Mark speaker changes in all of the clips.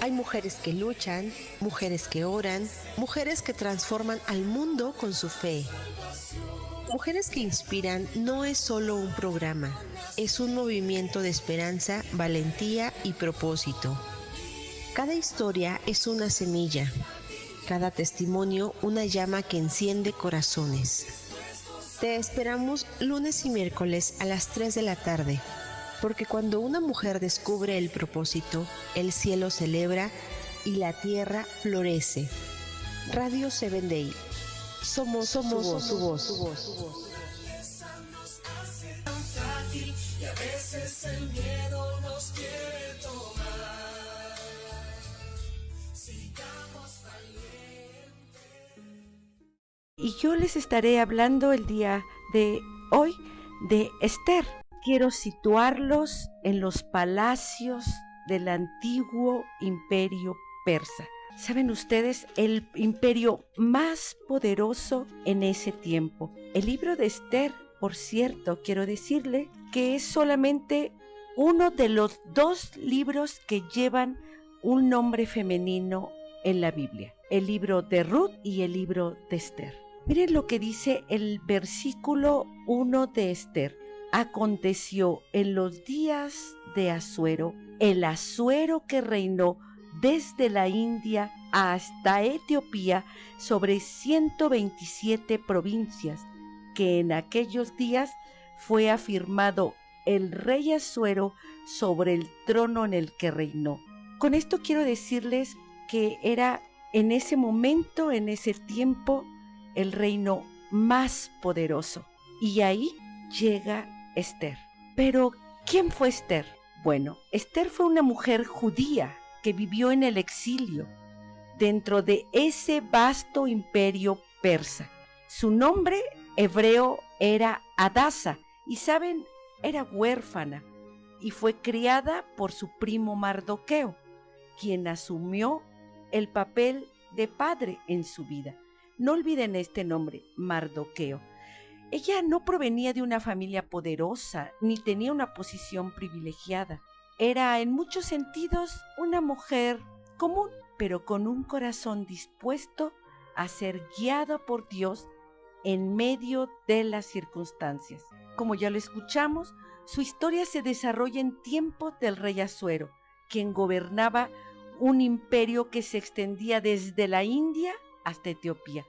Speaker 1: Hay mujeres que luchan, mujeres que oran, mujeres que transforman al mundo con su fe. Mujeres que inspiran no es solo un programa, es un movimiento de esperanza, valentía y propósito. Cada historia es una semilla, cada testimonio una llama que enciende corazones. Te esperamos lunes y miércoles a las 3 de la tarde, porque cuando una mujer descubre el propósito, el cielo celebra y la tierra florece. Radio 7 Day. Somos su voz.
Speaker 2: Y a veces el miedo nos quiere tomar. Sigamos valientes.
Speaker 3: Y yo les estaré hablando el día de hoy de Esther. Quiero situarlos en los palacios del antiguo imperio persa. ¿Saben ustedes? El imperio más poderoso en ese tiempo. El libro de Esther, por cierto, quiero decirle que es solamente uno de los 2 libros que llevan un nombre femenino en la Biblia. El libro de Ruth y el libro de Esther. Miren lo que dice el versículo 1 de Esther. Aconteció en los días de Asuero, el Asuero que reinó desde la India hasta Etiopía sobre 127 provincias, que en aquellos días fue afirmado el rey Asuero sobre el trono en el que reinó. Con esto quiero decirles que era en ese momento, en ese tiempo, el reino más poderoso. Y ahí llega Esther. Pero, ¿quién fue Esther? Bueno, Esther fue una mujer judía que vivió en el exilio dentro de ese vasto imperio persa. Su nombre hebreo era Hadasa y, ¿saben? Era huérfana y fue criada por su primo Mardoqueo, quien asumió el papel de padre en su vida. No olviden este nombre, Mardoqueo. Ella no provenía de una familia poderosa ni tenía una posición privilegiada. Era en muchos sentidos una mujer común, pero con un corazón dispuesto a ser guiada por Dios en medio de las circunstancias. Como ya lo escuchamos, su historia se desarrolla en tiempos del rey Asuero, quien gobernaba un imperio que se extendía desde la India hasta Etiopía.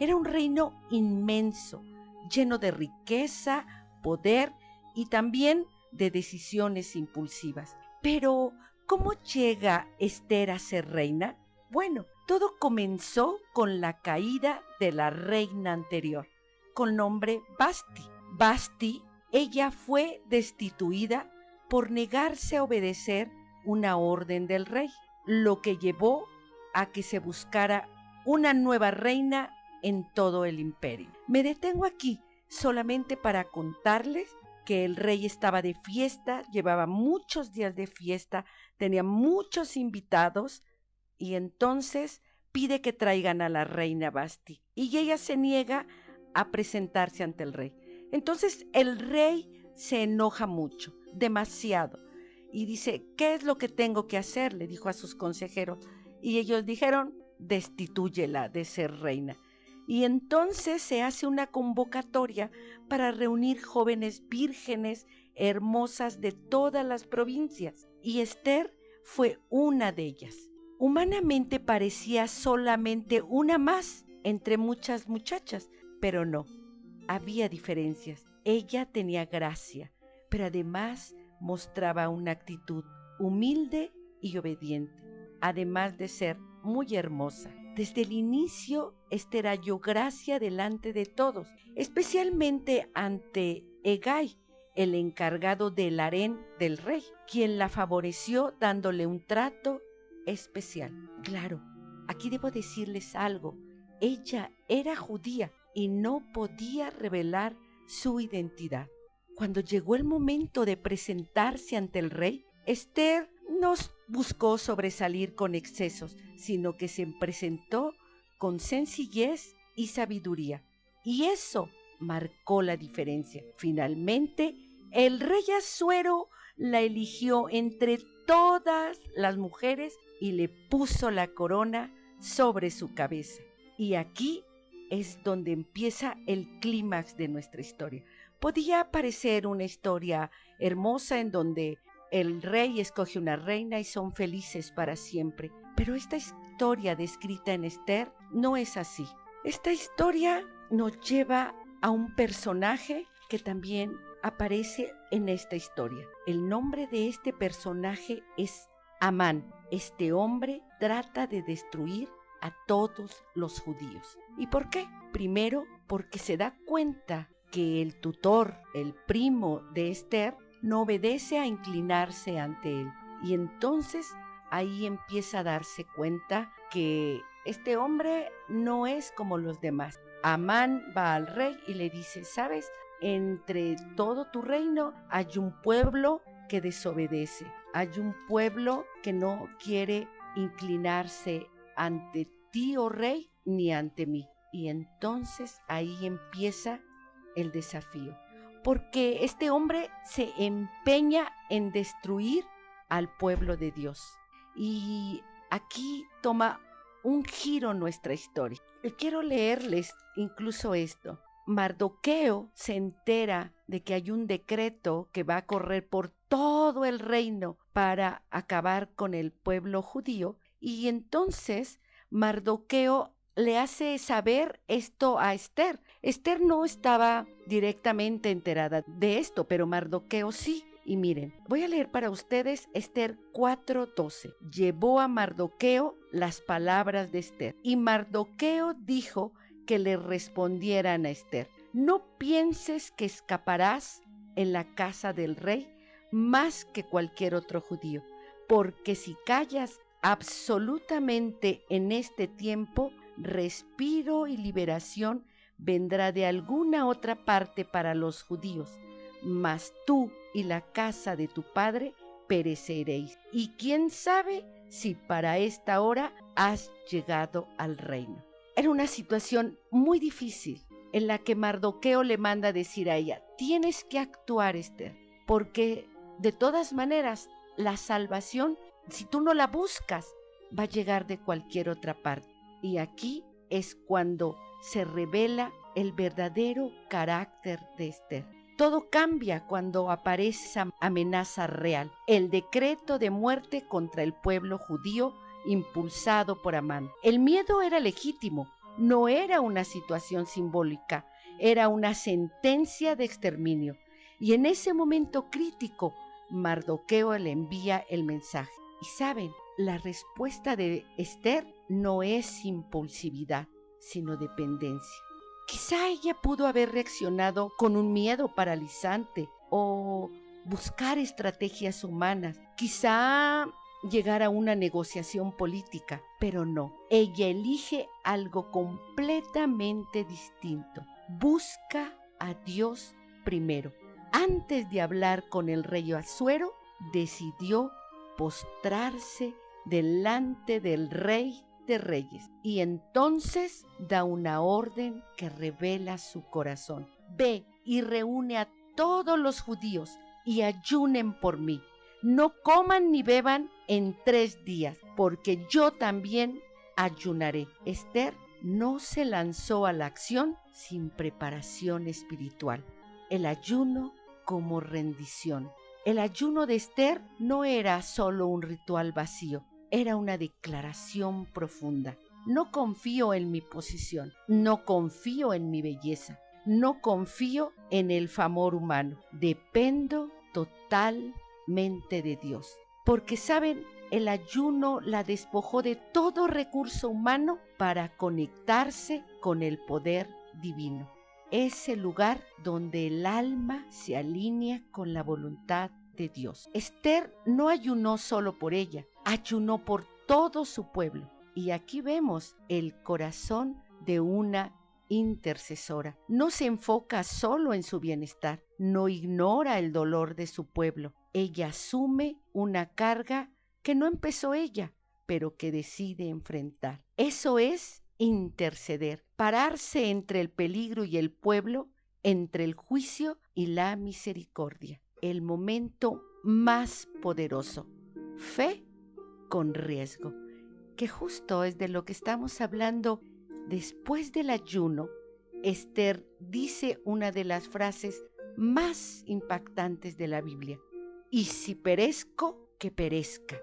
Speaker 3: Era un reino inmenso, lleno de riqueza, poder y también de decisiones impulsivas. Pero, ¿cómo llega Esther a ser reina? Bueno, todo comenzó con la caída de la reina anterior, con nombre Vasti. Vasti, ella fue destituida por negarse a obedecer una orden del rey, lo que llevó a que se buscara una nueva reina en todo el imperio. Me detengo aquí solamente para contarles que el rey estaba de fiesta, llevaba muchos días de fiesta, tenía muchos invitados y entonces pide que traigan a la reina Vasti y ella se niega a presentarse ante el rey. Entonces el rey se enoja mucho, demasiado, y dice, ¿qué es lo que tengo que hacer?, le dijo a sus consejeros, y ellos dijeron, destitúyela de ser reina. Y entonces se hace una convocatoria para reunir jóvenes vírgenes hermosas de todas las provincias, y Esther fue una de ellas. Humanamente parecía solamente una más entre muchas muchachas, pero no, había diferencias. Ella tenía gracia, pero además mostraba una actitud humilde y obediente, además de ser muy hermosa. Desde el inicio, Esther halló gracia delante de todos, especialmente ante Hegai, el encargado del harén del rey, quien la favoreció dándole un trato especial. Claro, aquí debo decirles algo, ella era judía y no podía revelar su identidad. Cuando llegó el momento de presentarse ante el rey, Esther no buscó sobresalir con excesos, sino que se presentó con sencillez y sabiduría. Y eso marcó la diferencia. Finalmente, el rey Asuero la eligió entre todas las mujeres y le puso la corona sobre su cabeza. Y aquí es donde empieza el clímax de nuestra historia. Podía parecer una historia hermosa en donde el rey escoge una reina y son felices para siempre, pero esta historia descrita en Esther no es así. Esta historia nos lleva a un personaje que también aparece en esta historia. El nombre de este personaje es Amán. Este hombre trata de destruir a todos los judíos. ¿Y por qué? Primero, porque se da cuenta que el tutor, el primo de Esther, no obedece a inclinarse ante él. Y entonces ahí empieza a darse cuenta que este hombre no es como los demás. Amán va al rey y le dice, ¿sabes? Entre todo tu reino hay un pueblo que desobedece. Hay un pueblo que no quiere inclinarse ante ti, oh rey, ni ante mí. Y entonces ahí empieza el desafío, porque este hombre se empeña en destruir al pueblo de Dios. Y aquí toma un giro nuestra historia. Quiero leerles incluso esto. Mardoqueo se entera de que hay un decreto que va a correr por todo el reino para acabar con el pueblo judío, y entonces Mardoqueo le hace saber esto a Esther. Esther no estaba directamente enterada de esto, pero Mardoqueo sí. Y miren, voy a leer para ustedes Esther 4:12. Llevó a Mardoqueo las palabras de Esther, y Mardoqueo dijo que le respondieran a Esther: no pienses que escaparás en la casa del rey más que cualquier otro judío, porque si callas absolutamente en este tiempo, respiro y liberación vendrá de alguna otra parte para los judíos, mas tú y la casa de tu padre pereceréis. Y quién sabe si para esta hora has llegado al reino. Era una situación muy difícil en la que Mardoqueo le manda decir a ella: tienes que actuar, Esther, porque de todas maneras la salvación, si tú no la buscas, va a llegar de cualquier otra parte. Y aquí es cuando se revela el verdadero carácter de Esther. Todo cambia cuando aparece esa amenaza real, el decreto de muerte contra el pueblo judío impulsado por Amán. El miedo era legítimo, no era una situación simbólica, era una sentencia de exterminio. Y en ese momento crítico, Mardoqueo le envía el mensaje. Y saben, la respuesta de Esther no es impulsividad, sino dependencia. Quizá ella pudo haber reaccionado con un miedo paralizante o buscar estrategias humanas, quizá llegar a una negociación política, pero no. Ella elige algo completamente distinto. Busca a Dios primero. Antes de hablar con el rey Asuero, decidió postrarse delante del Rey de Reyes, y entonces da una orden que revela su corazón. Ve y reúne a todos los judíos y ayunen por mí. No coman ni beban en 3 días, porque yo también ayunaré. Esther no se lanzó a la acción sin preparación espiritual. El ayuno como rendición. El ayuno de Esther no era solo un ritual vacío, era una declaración profunda. No confío en mi posición, no confío en mi belleza, no confío en el favor humano. Dependo totalmente de Dios. Porque, ¿saben? El ayuno la despojó de todo recurso humano para conectarse con el poder divino. Es el lugar donde el alma se alinea con la voluntad de Dios. Esther no ayunó solo por ella, ayunó por todo su pueblo. Y aquí vemos el corazón de una intercesora. No se enfoca solo en su bienestar, no ignora el dolor de su pueblo. Ella asume una carga que no empezó ella, pero que decide enfrentar. Eso es interceder, pararse entre el peligro y el pueblo, entre el juicio y la misericordia. El momento más poderoso, fe con riesgo, que justo es de lo que estamos hablando. Después del ayuno, Esther dice una de las frases más impactantes de la Biblia: y si perezco, que perezca.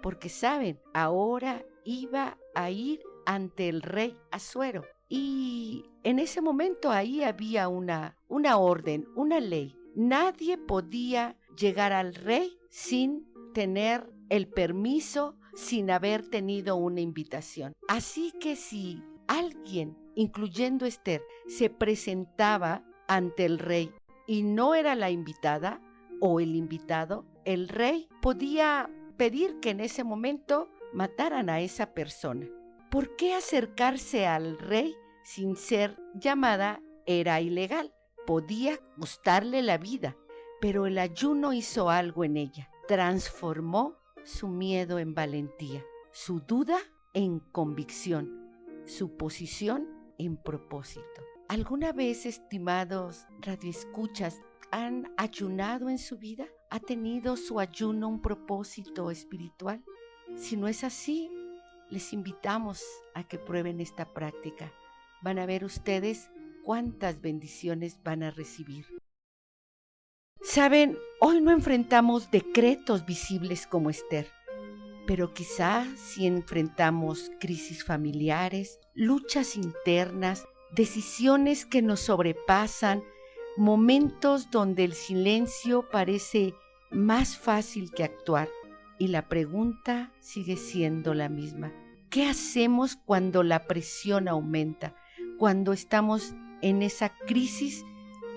Speaker 3: Porque saben, ahora iba a ir ante el rey Asuero. Y en ese momento ahí había una orden, una ley. Nadie podía llegar al rey sin tener el permiso, sin haber tenido una invitación. Así que si alguien, incluyendo Esther, se presentaba ante el rey y no era la invitada o el invitado, el rey podía pedir que en ese momento mataran a esa persona. ¿Por qué acercarse al rey sin ser llamada era ilegal? Podía costarle la vida, pero el ayuno hizo algo en ella. Transformó su miedo en valentía, su duda en convicción, su posición en propósito. ¿Alguna vez, estimados radioescuchas, han ayunado en su vida? ¿Ha tenido su ayuno un propósito espiritual? Si no es así, les invitamos a que prueben esta práctica. Van a ver ustedes cuántas bendiciones van a recibir. Saben, hoy no enfrentamos decretos visibles como Esther, pero quizá si enfrentamos crisis familiares, luchas internas, decisiones que nos sobrepasan, momentos donde el silencio parece más fácil que actuar, y la pregunta sigue siendo la misma. ¿Qué hacemos cuando la presión aumenta? Cuando estamos en esa crisis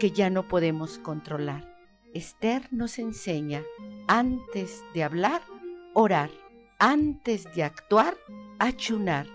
Speaker 3: que ya no podemos controlar. Esther nos enseña, antes de hablar, orar, antes de actuar, ayunar,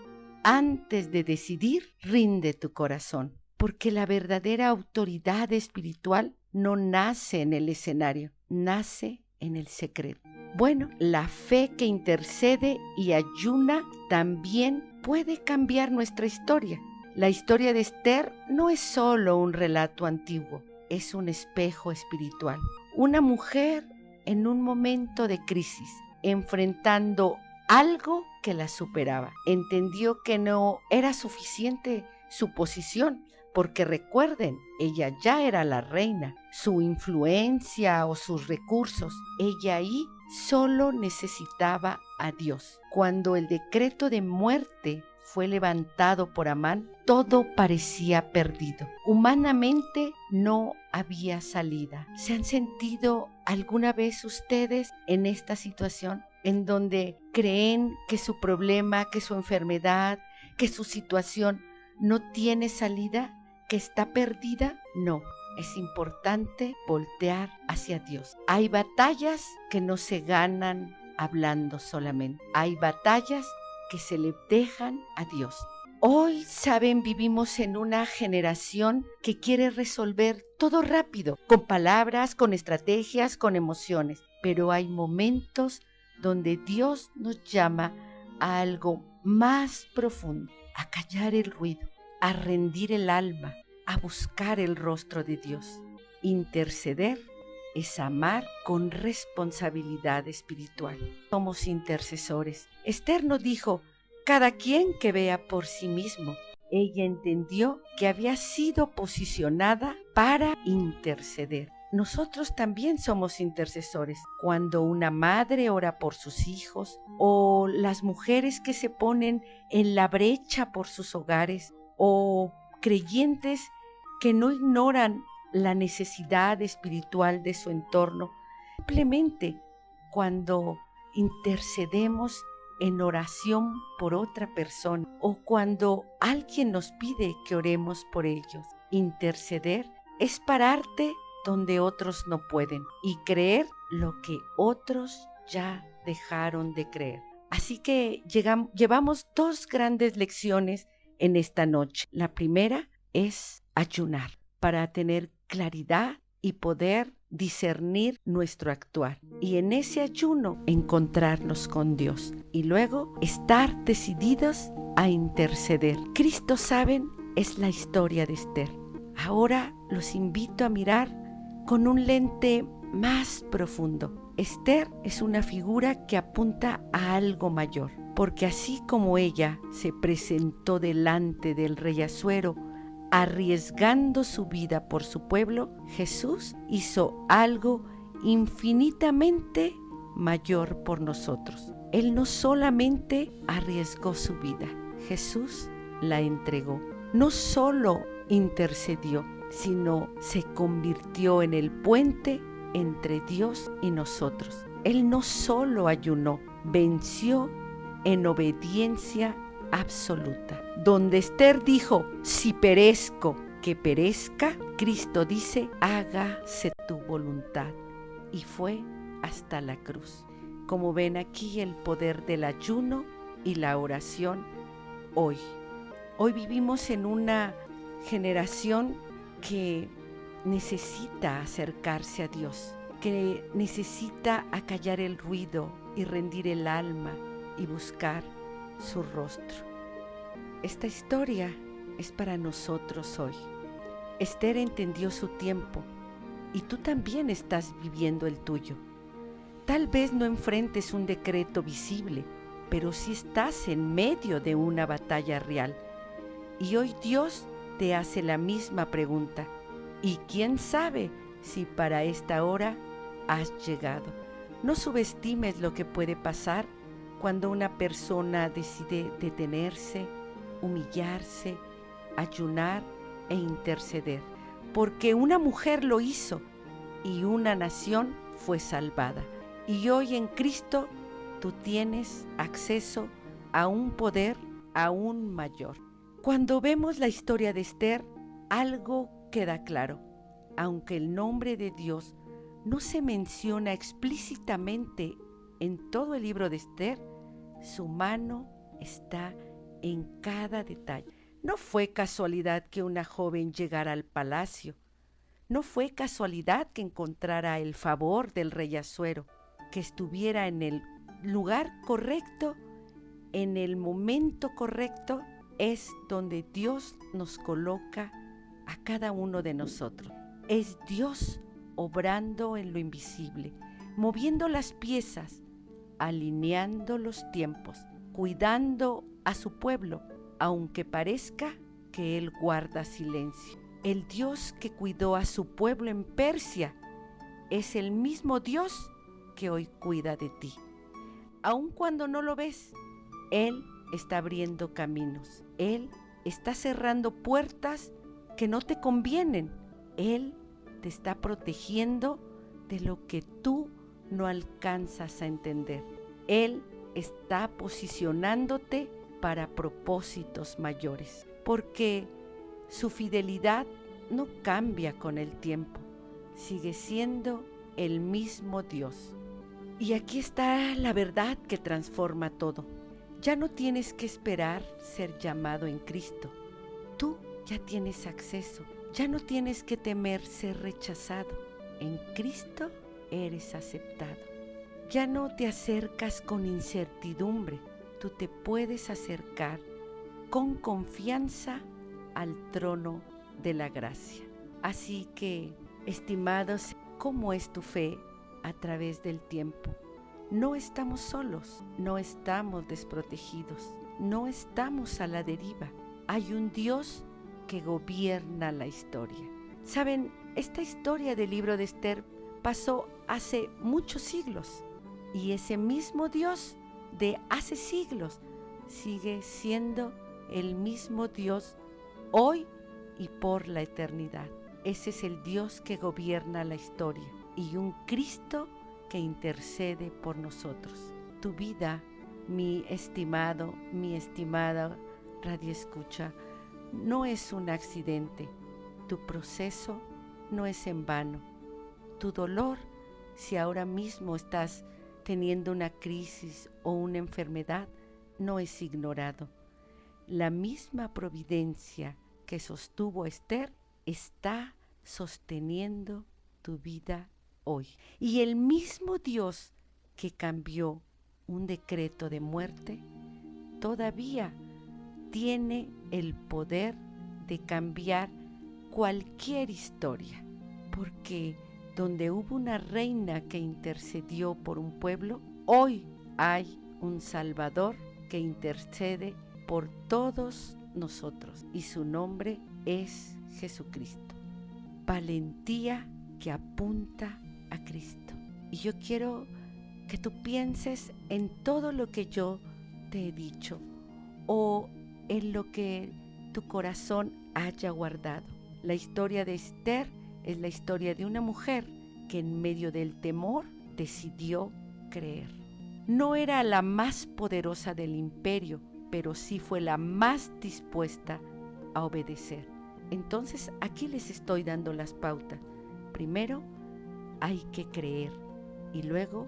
Speaker 3: antes de decidir, rinde tu corazón. Porque la verdadera autoridad espiritual no nace en el escenario, nace en el secreto. Bueno, la fe que intercede y ayuna también puede cambiar nuestra historia. La historia de Esther no es solo un relato antiguo, es un espejo espiritual. Una mujer en un momento de crisis, enfrentando algo que la superaba. Entendió que no era suficiente su posición, porque recuerden, ella ya era la reina, su influencia o sus recursos, ella ahí solo necesitaba a Dios. Cuando el decreto de muerte fue levantado por Amán, todo parecía perdido. Humanamente no había salida. ¿Se han sentido alguna vez ustedes en esta situación en donde creen que su problema, que su enfermedad, que su situación no tiene salida, que está perdida? No. Es importante voltear hacia Dios. Hay batallas que no se ganan hablando solamente. Hay batallas que se le dejan a Dios. Hoy, saben, vivimos en una generación que quiere resolver todo rápido, con palabras, con estrategias, con emociones. Pero hay momentos donde Dios nos llama a algo más profundo, a callar el ruido, a rendir el alma, a buscar el rostro de Dios. Interceder es amar con responsabilidad espiritual. Somos intercesores. Esther no dijo, cada quien que vea por sí mismo. Ella entendió que había sido posicionada para interceder. Nosotros también somos intercesores. Cuando una madre ora por sus hijos, o las mujeres que se ponen en la brecha por sus hogares, o creyentes que no ignoran la necesidad espiritual de su entorno, simplemente cuando intercedemos en oración por otra persona o cuando alguien nos pide que oremos por ellos. Interceder es pararte donde otros no pueden y creer lo que otros ya dejaron de creer. Así que llevamos dos grandes lecciones en esta noche. La primera es ayunar para tener claridad y poder discernir nuestro actuar. Y en ese ayuno encontrarnos con Dios. Y luego estar decididos a interceder. Cristo, saben, es la historia de Esther. Ahora los invito a mirar con un lente más profundo. Esther es una figura que apunta a algo mayor, porque así como ella se presentó delante del rey Asuero, arriesgando su vida por su pueblo, Jesús hizo algo infinitamente mayor por nosotros. Él no solamente arriesgó su vida, Jesús la entregó. No solo intercedió, sino se convirtió en el puente entre Dios y nosotros. Él no solo ayunó, venció en obediencia absoluta. Donde Esther dijo, si perezco, que perezca, Cristo dice, hágase tu voluntad. Y fue hasta la cruz. Como ven aquí el poder del ayuno y la oración hoy. Hoy vivimos en una generación que necesita acercarse a Dios, que necesita acallar el ruido y rendir el alma y buscar su rostro. Esta historia es para nosotros hoy. Esther entendió su tiempo y tú también estás viviendo el tuyo. Tal vez no enfrentes un decreto visible, pero sí estás en medio de una batalla real. Y hoy Dios te hace la misma pregunta. Y quién sabe si para esta hora has llegado. No subestimes lo que puede pasar cuando una persona decide detenerse, humillarse, ayunar e interceder. Porque una mujer lo hizo y una nación fue salvada. Y hoy en Cristo tú tienes acceso a un poder aún mayor. Cuando vemos la historia de Esther, algo queda claro. Aunque el nombre de Dios no se menciona explícitamente en todo el libro de Esther, su mano está en cada detalle. No fue casualidad que una joven llegara al palacio. No fue casualidad que encontrara el favor del rey Asuero, que estuviera en el lugar correcto, en el momento correcto. Es donde Dios nos coloca a cada uno de nosotros. Es Dios obrando en lo invisible, moviendo las piezas, alineando los tiempos, cuidando a su pueblo, aunque parezca que Él guarda silencio. El Dios que cuidó a su pueblo en Persia es el mismo Dios que hoy cuida de ti. Aun cuando no lo ves, Él está abriendo caminos. Él está cerrando puertas que no te convienen. Él te está protegiendo de lo que tú no alcanzas a entender. Él está posicionándote para propósitos mayores, porque su fidelidad no cambia con el tiempo. Sigue siendo el mismo Dios. Y aquí está la verdad que transforma todo. Ya no tienes que esperar ser llamado en Cristo. Tú ya tienes acceso. Ya no tienes que temer ser rechazado. En Cristo eres aceptado. Ya no te acercas con incertidumbre. Tú te puedes acercar con confianza al trono de la gracia. Así que, estimados, ¿cómo es tu fe a través del tiempo? No estamos solos, no estamos desprotegidos, no estamos a la deriva. Hay un Dios que gobierna la historia. Saben, esta historia del libro de Esther pasó hace muchos siglos y ese mismo Dios de hace siglos sigue siendo el mismo Dios hoy y por la eternidad. Ese es el Dios que gobierna la historia y un Cristo que intercede por nosotros. Tu vida, mi estimado, mi estimada radioescucha, no es un accidente. Tu proceso no es en vano. Tu dolor, si ahora mismo estás teniendo una crisis o una enfermedad, no es ignorado. La misma providencia que sostuvo a Esther está sosteniendo tu vida hoy. Y el mismo Dios que cambió un decreto de muerte, todavía tiene el poder de cambiar cualquier historia, porque donde hubo una reina que intercedió por un pueblo, hoy hay un Salvador que intercede por todos nosotros y su nombre es Jesucristo. Valentía que apunta a Cristo. Y yo quiero que tú pienses en todo lo que yo te he dicho o en lo que tu corazón haya guardado. La historia de Esther es la historia de una mujer que en medio del temor decidió creer. No era la más poderosa del imperio, pero sí fue la más dispuesta a obedecer. Entonces aquí les estoy dando las pautas. Primero hay que creer y luego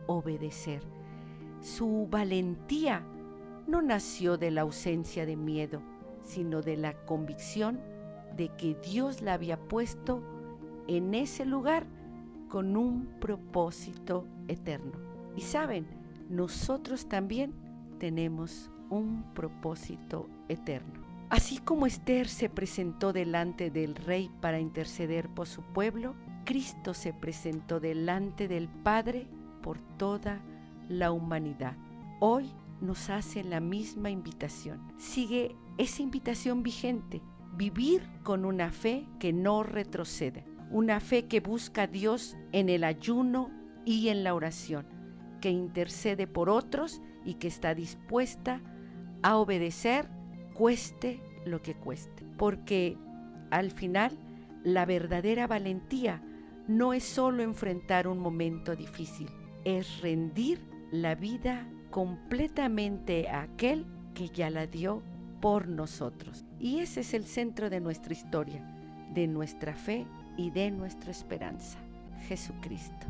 Speaker 3: obedecer. Su valentía no nació de la ausencia de miedo, sino de la convicción de que Dios la había puesto en ese lugar con un propósito eterno. Y saben, nosotros también tenemos un propósito eterno. Así como Esther se presentó delante del rey para interceder por su pueblo, Cristo se presentó delante del Padre por toda la humanidad. Hoy nos hace la misma invitación. Sigue esa invitación vigente, vivir con una fe que no retrocede, una fe que busca a Dios en el ayuno y en la oración, que intercede por otros y que está dispuesta a obedecer, cueste lo que cueste. Porque al final, la verdadera valentía no es solo enfrentar un momento difícil, es rendir la vida completamente a aquel que ya la dio por nosotros. Y ese es el centro de nuestra historia, de nuestra fe y de nuestra esperanza, Jesucristo.